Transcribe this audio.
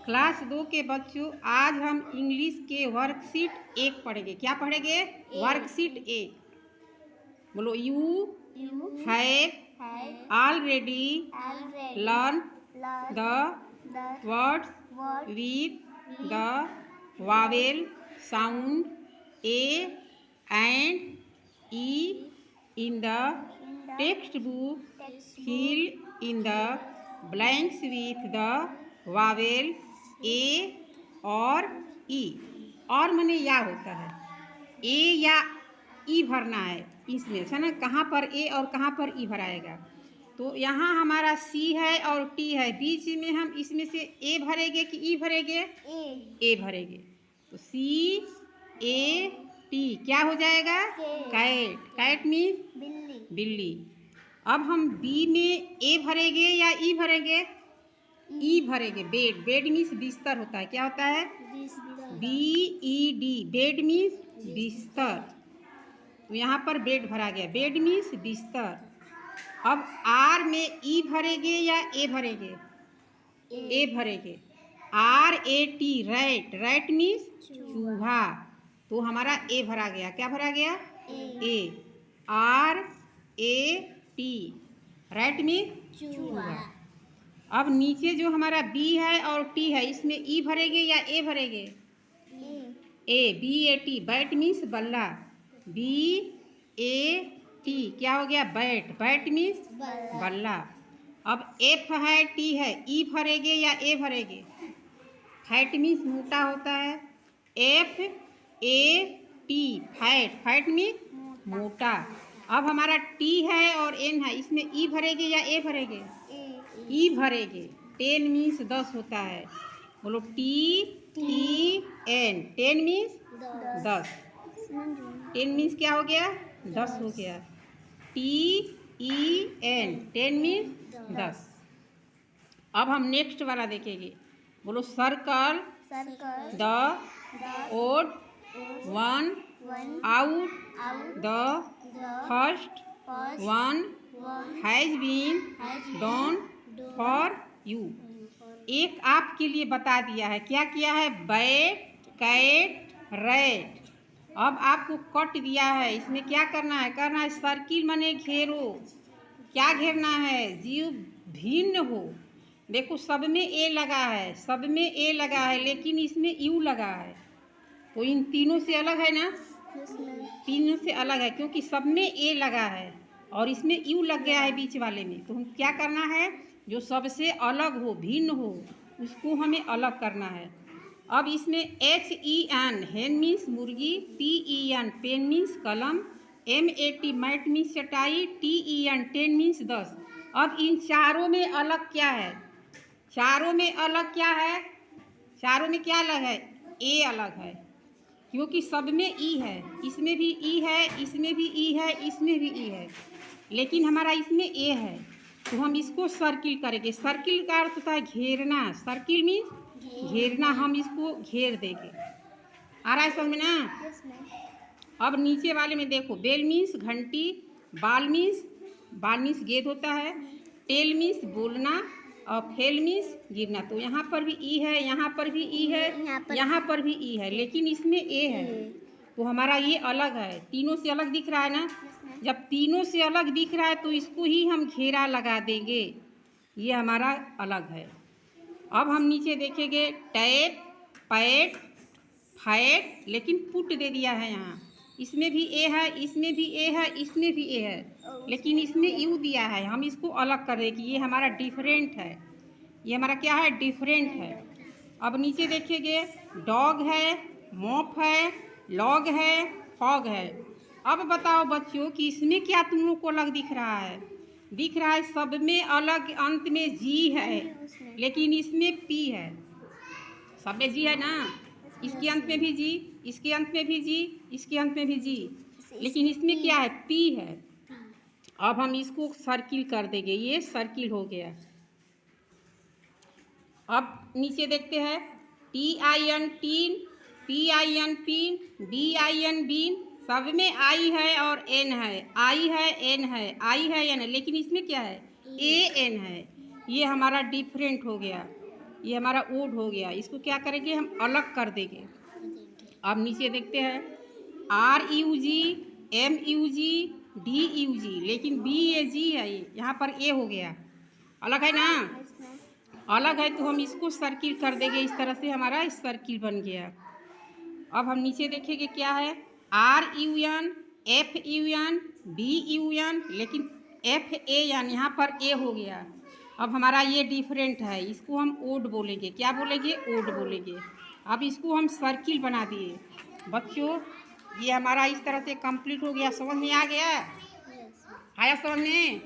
Class 2 के बच्चों, आज हम इंग्लिश के वर्कशीट 1 पढ़ेंगे। क्या पढ़ेंगे? वर्कशीट 1। बोलो, you have already learn the words with the Wavell sound A and E in the textbook. Fill in the blanks with the vowel a और e। और माने या होता है, ए या ई भरना है इसमें, है ना। कहाँ पर ए और कहाँ पर ई भराएगा? तो यहाँ हमारा सी है और टी है, बीच में हम इसमें से ए भरेंगे कि ई भरेंगे? ए भरेंगे। तो सी ए टी क्या हो जाएगा? कैट। कैट मीन्स बिल्ली। अब हम बी में ए भरेंगे या ई भरेंगे? ई भरेंगे। बेड। बेड मीन्स बिस्तर होता है। क्या होता है? B E D. Bed means बिस्तर। तो यहाँ पर बेड भरा गया। बेड मीन्स बिस्तर। अब आर में ई भरेंगे या ए भरेंगे? ए भरेंगे। R A T rat. Rat means चूहा। तो हमारा ए भरा गया। क्या भरा गया? A. R A T rat means चूहा। अब नीचे जो हमारा बी है और टी है, इसमें ई भरेंगे या ए भरेंगे? A. B A T bat means बल्ला। बी ए टी क्या हो गया? बैट। बैट मीन्स बल्ला। अब एफ है टी है, ई भरेंगे या ए भरेंगे? फैट मीन्स मोटा होता है। F A T fat. Fat means मोटा। अब हमारा टी है और एन है, इसमें ई भरेंगे या ए भरेंगे? ई भरेंगे। 10 मीन्स 10 होता है। बोलो, T T N. 10 means 10। 10 means क्या हो गया? 10 हो गया। T E N 10 means 10। अब हम नेक्स्ट वाला देखेंगे। बोलो, circle the odd one out the first one has been done for you. एक आपके लिए बता दिया है। क्या किया है? Bat cat rat. अब आपको कट दिया है, इसमें क्या करना है? करना है सर्किल माने घेरो। क्या घेरना है? जीव भिन्न हो। देखो, सब में ए लगा है, सब में ए लगा है, लेकिन इसमें यू लगा है। तो इन तीनों से अलग है ना? तीनों से अलग है, क्योंकि सब में ए लगा है और इसमें यू लग गया है बीच वाले में। तो हम क्या करना है? जो सबसे अलग हो, भिन्न हो, उसको हमें अलग करना है। अब इसमें H E N hen means मुर्गी, P E N pen means कलम, M A T mat means चटाई, टी ई एन 10 मीन्स 10। अब इन चारों में अलग क्या है? चारों में अलग क्या है? चारों में क्या अलग है? ए अलग है, क्योंकि सब में ई है। इसमें भी ई है, इसमें भी ई है, इसमें भी ई है, लेकिन हमारा इसमें ए है। तो हम इसको सर्किल करेंगे। सर्किल का अर्थ होता है घेरना। Circle means घेरना। हम इसको घेर देंगे। आ रहा है समझ में ना? अब नीचे वाले में देखो, बेल मीन्स घंटी, बाल मीन्स गेंद होता है, टेल मीन्स बोलना और फेल मीन्स गिरना। तो यहाँ पर भी ई है, यहाँ पर भी ई है, यहाँ पर भी ई है, लेकिन इसमें ए है। तो हमारा ये अलग है। तीनों से अलग दिख रहा है ना? जब तीनों से अलग दिख रहा है तो इसको ही हम घेरा लगा देंगे। ये हमारा अलग है। अब हम नीचे देखेंगे टैप पैट फैट, लेकिन पुट दे दिया है यहाँ। इसमें भी ए है, इसमें भी ए है, इसमें भी ए है, लेकिन इसमें यू दिया है। हम इसको अलग कर दें कि ये हमारा डिफरेंट है। ये हमारा क्या है? डिफरेंट है। अब नीचे देखेंगे, डॉग है, मॉप है, लॉग है, फॉग है। अब बताओ बच्चों कि इसमें क्या तुम लोग को अलग दिख रहा है? दिख रहा है सब में अलग, अंत में जी है, लेकिन इसमें पी है। सब में जी है ना? इसके अंत में भी जी, इसके अंत में भी जी, इसके अंत में भी जी, लेकिन इसमें क्या है? पी है। अब हम इसको सर्किल कर देंगे। ये सर्किल हो गया। अब नीचे देखते हैं, T I N tin, P I N pin, B I N bin. सब में आई है और एन है, आई है एन है, आई है एन है, लेकिन इसमें क्या है? ए एन है। ये हमारा डिफरेंट हो गया। ये हमारा ओड हो गया। इसको क्या करेंगे, हम अलग कर देंगे। अब नीचे देखते हैं, RUG, MUG, DUG, लेकिन BAG है, ये यहाँ पर A हो गया, अलग है ना, अलग है, तो हम इसको सर्किल कर देंगे। इस तरह से हमारा सर्किल बन गया। अब हम नीचे देखेंगे क्या है, RUN, FUN, DUN, लेकिन FAN यहाँ पर A हो गया। अब हमारा ये डिफरेंट है, इसको हम ओड बोलेंगे। क्या बोलेंगे, ओड बोलेंगे। अब इसको हम सर्किल बना दिए। बच्चों ये हमारा इस तरह से कंप्लीट हो गया। समझ में आ गया? आया समझ में?